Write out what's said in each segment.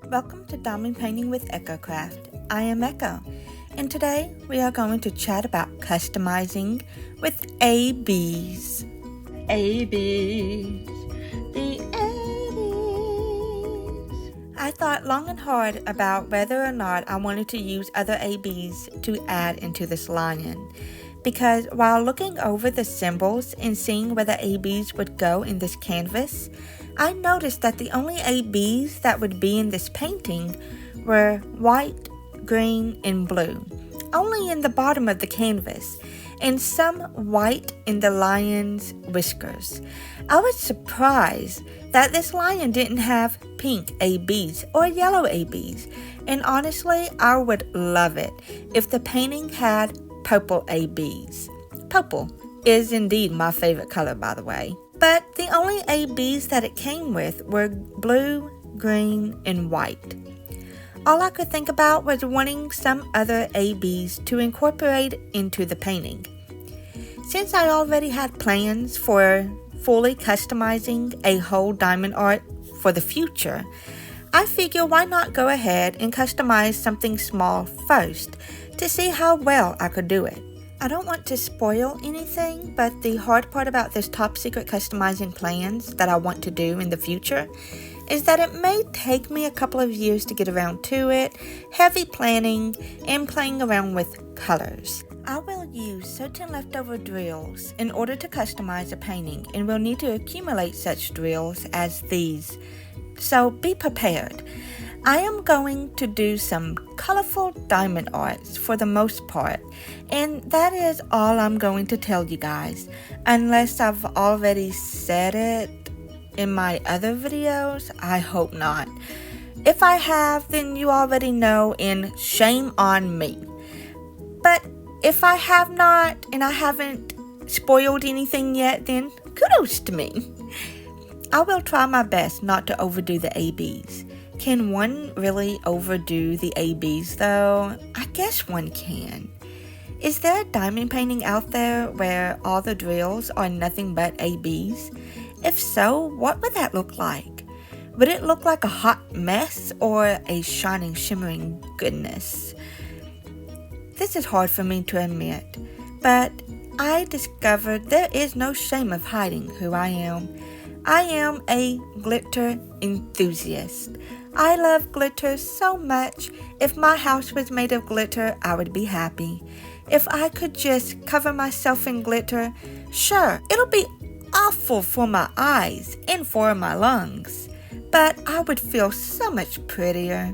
Welcome to Diamond Painting with EchoCraft. I am Echo, and today we are going to chat about customizing with ABs. ABs. The ABs. I thought long and hard about whether or not I wanted to use other ABs to add into this lion. Because while looking over the symbols and seeing where the ABs would go in this canvas, I noticed that the only ABs that would be in this painting were white, green, and blue, only in the bottom of the canvas, and some white in the lion's whiskers. I was surprised that this lion didn't have pink ABs or yellow ABs, and honestly, I would love it if the painting had purple ABs. Purple is indeed my favorite color, by the way. But the only ABs that it came with were blue, green, and white. All I could think about was wanting some other ABs to incorporate into the painting. Since I already had plans for fully customizing a whole diamond art for the future, I figure why not go ahead and customize something small first to see how well I could do it. I don't want to spoil anything, but the hard part about this top secret customizing plans that I want to do in the future is that it may take me a couple of years to get around to it, heavy planning, and playing around with colors. I will use certain leftover drills in order to customize a painting, and will need to accumulate such drills as these. So be prepared. I am going to do some colorful diamond arts for the most part, and that is all I'm going to tell you guys, unless I've already said it in my other videos. I hope not. If I have, then you already know, and shame on me. But if I have not, and I haven't spoiled anything yet, then kudos to me. I will try my best not to overdo the ABs. Can one really overdo the ABs though? I guess one can. Is there a diamond painting out there where all the drills are nothing but ABs? If so, what would that look like? Would it look like a hot mess or a shining, shimmering goodness? This is hard for me to admit, but I discovered there is no shame of hiding who I am. I am a glitter enthusiast. I love glitter so much. If my house was made of glitter, I would be happy. If I could just cover myself in glitter, sure, it'll be awful for my eyes and for my lungs, but I would feel so much prettier.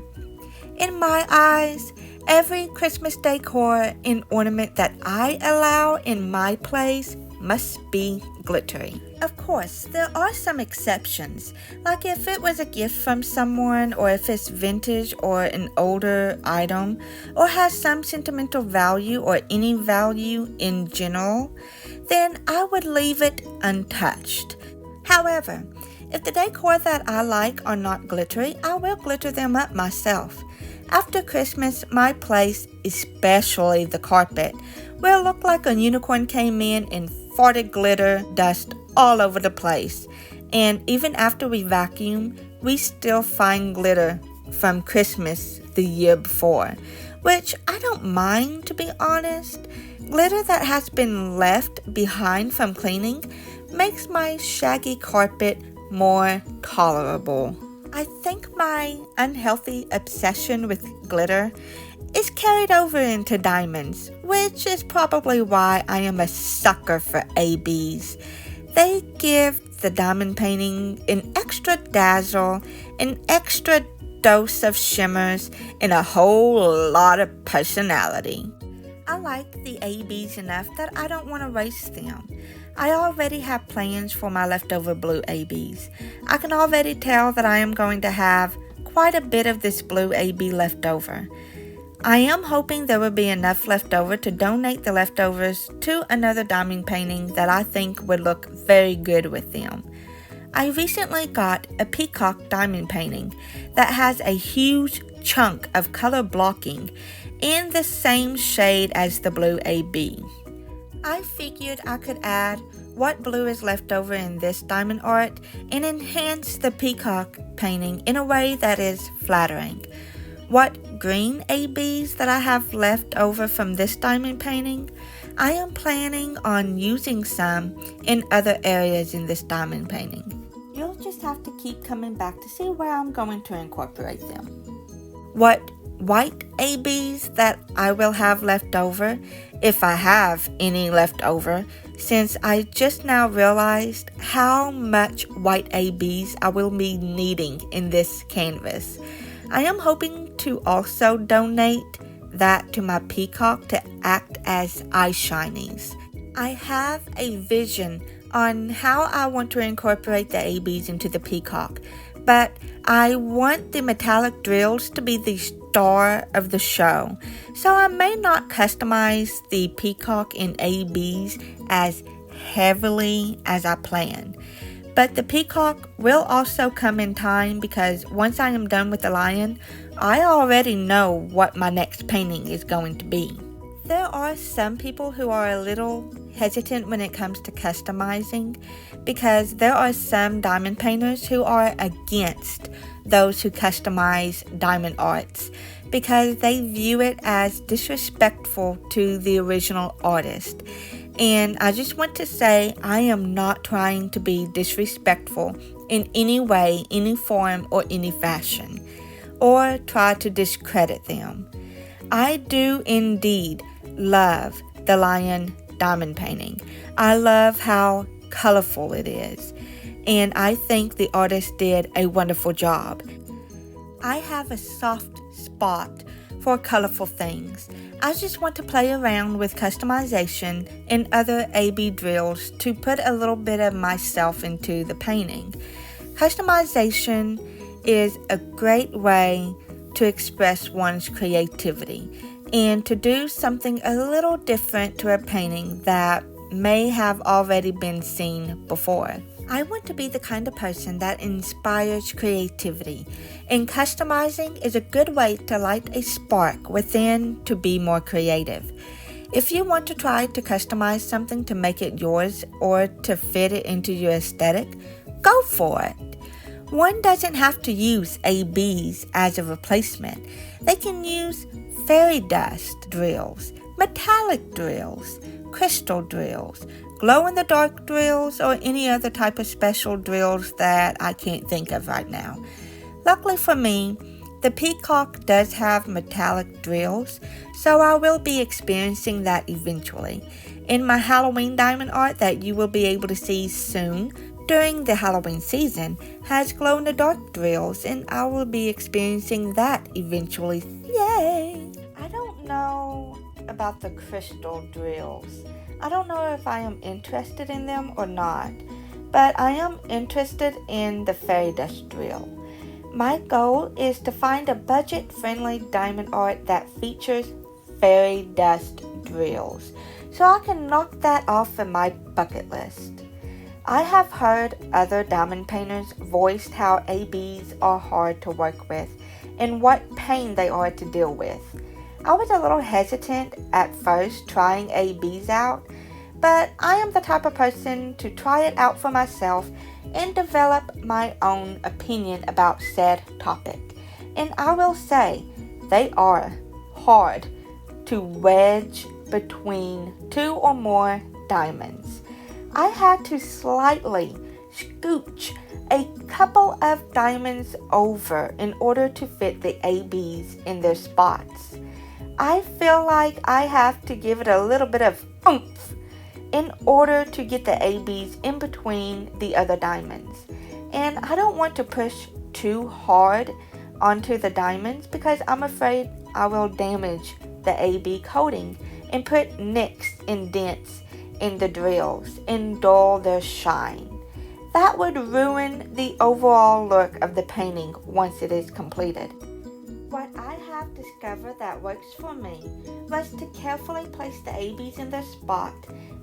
In my eyes, every Christmas decor and ornament that I allow in my place must be glittery. Of course, there are some exceptions, like if it was a gift from someone, or if it's vintage or an older item, or has some sentimental value or any value in general, then I would leave it untouched. However, if the decor that I like are not glittery, I will glitter them up myself. After Christmas, my place, especially the carpet, will look like a unicorn came in and farted glitter dust all over the place. And even after we vacuum, we still find glitter from Christmas the year before, which I don't mind, to be honest. Glitter that has been left behind from cleaning makes my shaggy carpet more tolerable. I think my unhealthy obsession with glitter is carried over into diamonds, which is probably why I am a sucker for ABs. They give the diamond painting an extra dazzle, an extra dose of shimmers, and a whole lot of personality. I like the ABs enough that I don't want to waste them. I already have plans for my leftover blue ABs. I can already tell that I am going to have quite a bit of this blue AB left over. I am hoping there will be enough left over to donate the leftovers to another diamond painting that I think would look very good with them. I recently got a peacock diamond painting that has a huge chunk of color blocking in the same shade as the blue AB. I figured I could add what blue is left over in this diamond art and enhance the peacock painting in a way that is flattering. What green ABs that I have left over from this diamond painting, I am planning on using some in other areas in this diamond painting. You'll just have to keep coming back to see where I'm going to incorporate them. What white ABs that I will have left over, if I have any left over, since I just now realized how much white ABs I will be needing in this canvas. I am hoping to also donate that to my peacock to act as eye shinies. I have a vision on how I want to incorporate the ABs into the peacock, but I want the metallic drills to be the star of the show, so I may not customize the peacock in ABs as heavily as I planned. But the peacock will also come in time, because once I am done with the lion, I already know what my next painting is going to be. There are some people who are a little hesitant when it comes to customizing, because there are some diamond painters who are against those who customize diamond arts, because they view it as disrespectful to the original artist. And I just want to say I am not trying to be disrespectful in any way, any form, or any fashion, or try to discredit them. I do indeed love the lion diamond painting. I love how colorful it is, and I think the artist did a wonderful job. I have a soft spot for colorful things. I just want to play around with customization and other AB drills to put a little bit of myself into the painting. Customization is a great way to express one's creativity and to do something a little different to a painting that may have already been seen before. I want to be the kind of person that inspires creativity, and customizing is a good way to light a spark within to be more creative. If you want to try to customize something to make it yours or to fit it into your aesthetic, go for it. One doesn't have to use ABs as a replacement. They can use fairy dust drills, metallic drills, crystal drills, glow-in-the-dark drills, or any other type of special drills that I can't think of right now. Luckily for me, the peacock does have metallic drills, so I will be experiencing that eventually. In my Halloween diamond art that you will be able to see soon during the Halloween season has glow-in-the-dark drills, and I will be experiencing that eventually. Yay! I don't know about the crystal drills. I don't know if I am interested in them or not, but I am interested in the fairy dust drill. My goal is to find a budget-friendly diamond art that features fairy dust drills, so I can knock that off of my bucket list. I have heard other diamond painters voice how ABs are hard to work with and what pain they are to deal with. I was a little hesitant at first trying ABs out, but I am the type of person to try it out for myself and develop my own opinion about said topic. And I will say, they are hard to wedge between two or more diamonds. I had to slightly scooch a couple of diamonds over in order to fit the ABs in their spots. I feel like I have to give it a little bit of oomph in order to get the ABs in between the other diamonds. And I don't want to push too hard onto the diamonds because I'm afraid I will damage the AB coating and put nicks and dents in the drills and dull their shine. That would ruin the overall look of the painting once it is completed. What I have discovered that works for me was to carefully place the ABs in their spot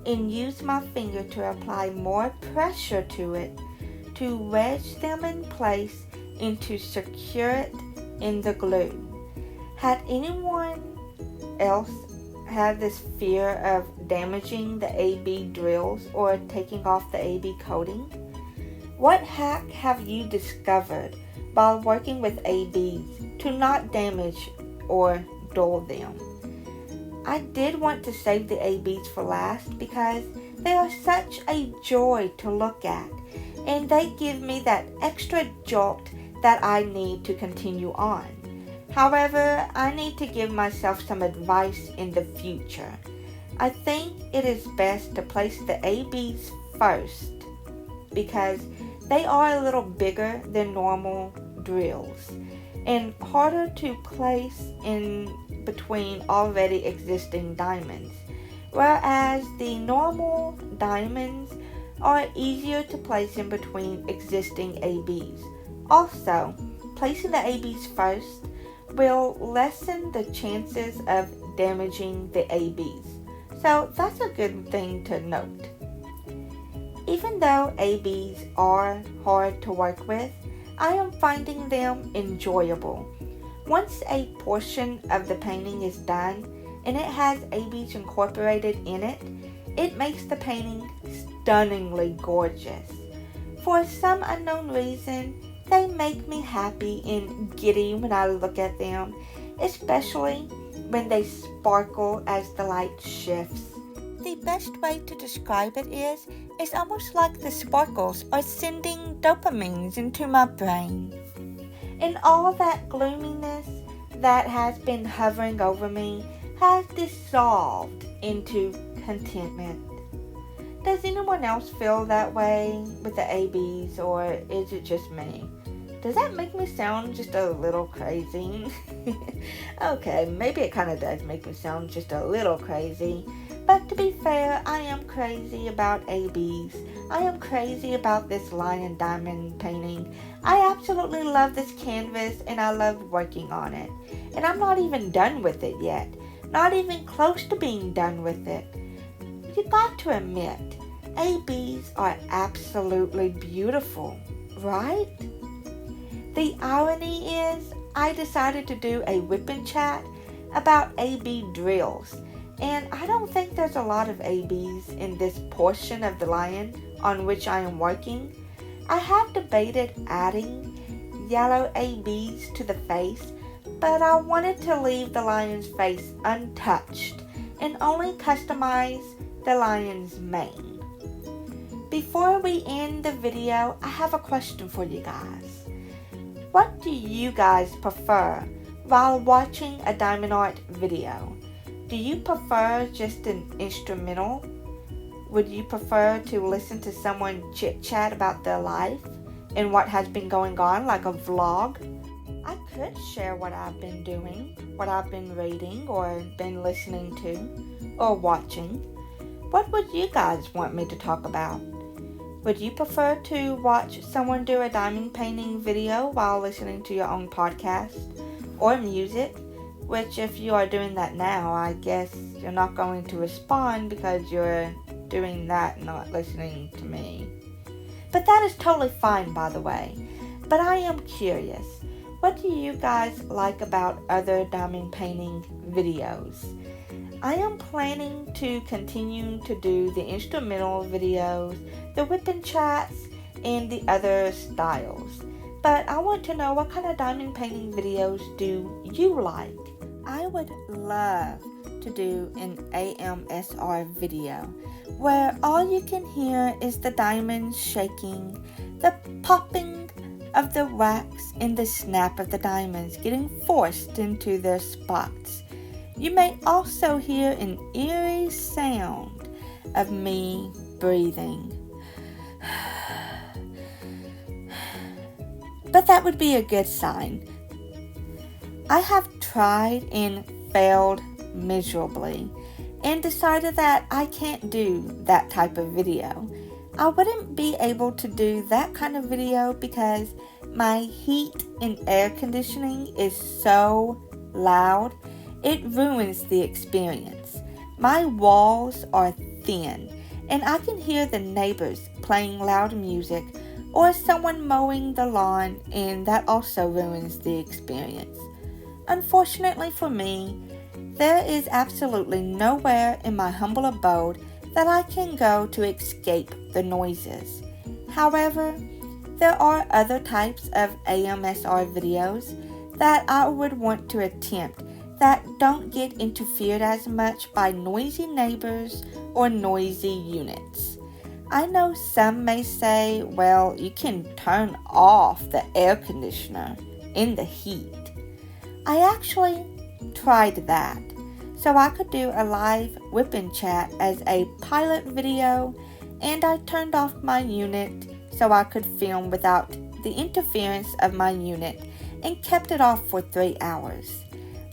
and use my finger to apply more pressure to it to wedge them in place and to secure it in the glue. Had anyone else had this fear of damaging the AB drills or taking off the AB coating? What hack have you discovered while working with ABs to not damage or dull them? I did want to save the ABs for last because they are such a joy to look at, and they give me that extra jolt that I need to continue on. However, I need to give myself some advice in the future. I think it is best to place the ABs first because they are a little bigger than normal drills and harder to place in between already existing diamonds, whereas the normal diamonds are easier to place in between existing ABs. Also, placing the ABs first will lessen the chances of damaging the ABs. So that's a good thing to note. Even though ABs are hard to work with, I am finding them enjoyable. Once a portion of the painting is done and it has ABs incorporated in it, it makes the painting stunningly gorgeous. For some unknown reason, they make me happy and giddy when I look at them, especially when they sparkle as the light shifts. The best way to describe it is it's almost like the sparkles are sending dopamines into my brain. And all that gloominess that has been hovering over me has dissolved into contentment. Does anyone else feel that way with the ABs, or is it just me? Does that make me sound just a little crazy? Okay, maybe it kind of does make me sound just a little crazy. But to be fair, I am crazy about ABs. I am crazy about this lion diamond painting. I absolutely love this canvas and I love working on it. And I'm not even done with it yet. Not even close to being done with it. You got to admit, ABs are absolutely beautiful, right? The irony is, I decided to do a WIP and chat about AB drills, and I don't think there's a lot of ABs in this portion of the lion on which I am working. I have debated adding yellow ABs to the face, but I wanted to leave the lion's face untouched and only customize the lion's mane. Before we end the video, I have a question for you guys. What do you guys prefer while watching a diamond art video? Do you prefer just an instrumental? Would you prefer to listen to someone chit-chat about their life and what has been going on, like a vlog? I could share what I've been doing, what I've been reading or been listening to or watching. What would you guys want me to talk about? Would you prefer to watch someone do a diamond painting video while listening to your own podcast or music? Which, if you are doing that now, I guess you're not going to respond because you're doing that, not listening to me. But that is totally fine, by the way. But I am curious. What do you guys like about other diamond painting videos? I am planning to continue to do the instrumental videos, the WIP and chats, and the other styles. But I want to know, what kind of diamond painting videos do you like? I would love to do an AMSR video where all you can hear is the diamonds shaking, the popping of the wax, and the snap of the diamonds getting forced into their spots. You may also hear an eerie sound of me breathing. But that would be a good sign. I have tried and failed miserably and decided that I can't do that type of video. I wouldn't be able to do that kind of video because my heat and air conditioning is so loud. It ruins the experience. My walls are thin, and I can hear the neighbors playing loud music or someone mowing the lawn, and that also ruins the experience. Unfortunately for me, There is absolutely nowhere in my humble abode that I can go to escape the noises. However, there are other types of AMSR videos that I would want to attempt that don't get interfered as much by noisy neighbors or noisy units. I know some may say, well, you can turn off the air conditioner in the heat. I actually tried that, so I could do a live WIP chat as a pilot video, and I turned off my unit so I could film without the interference of my unit and kept it off for 3 hours.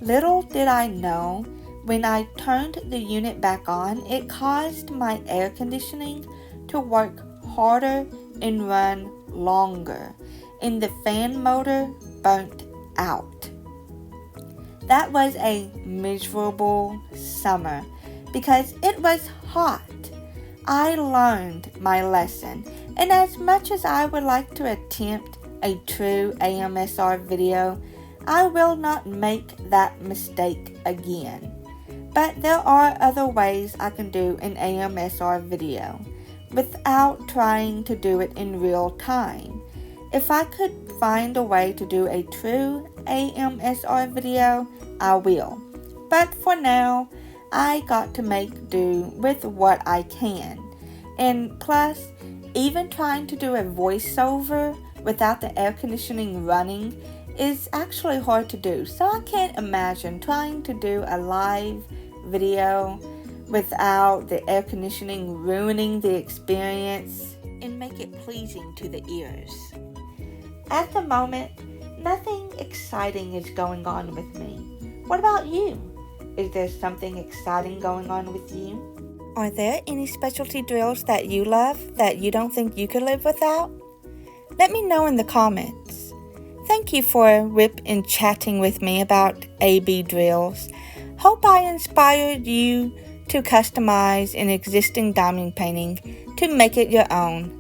Little did I know, when I turned the unit back on, it caused my air conditioning to work harder and run longer, and the fan motor burnt out. That was a miserable summer because it was hot. I learned my lesson, and as much as I would like to attempt a true AMSR video, I will not make that mistake again. But there are other ways I can do an AMSR video without trying to do it in real time. If I could find a way to do a true AMSR video, I will. But for now, I got to make do with what I can. And plus, even trying to do a voiceover without the air conditioning running is actually hard to do. So I can't imagine trying to do a live video without the air conditioning ruining the experience and make it pleasing to the ears. At the moment, nothing exciting is going on with me. What about you? Is there something exciting going on with you? Are there any specialty drills that you love that you don't think you could live without? Let me know in the comments. Thank you for WIP and chatting with me about AB drills. Hope I inspired you to customize an existing diamond painting to make it your own.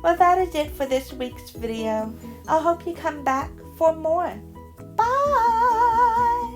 Well, that is it for this week's video. I hope you come back for more. Bye!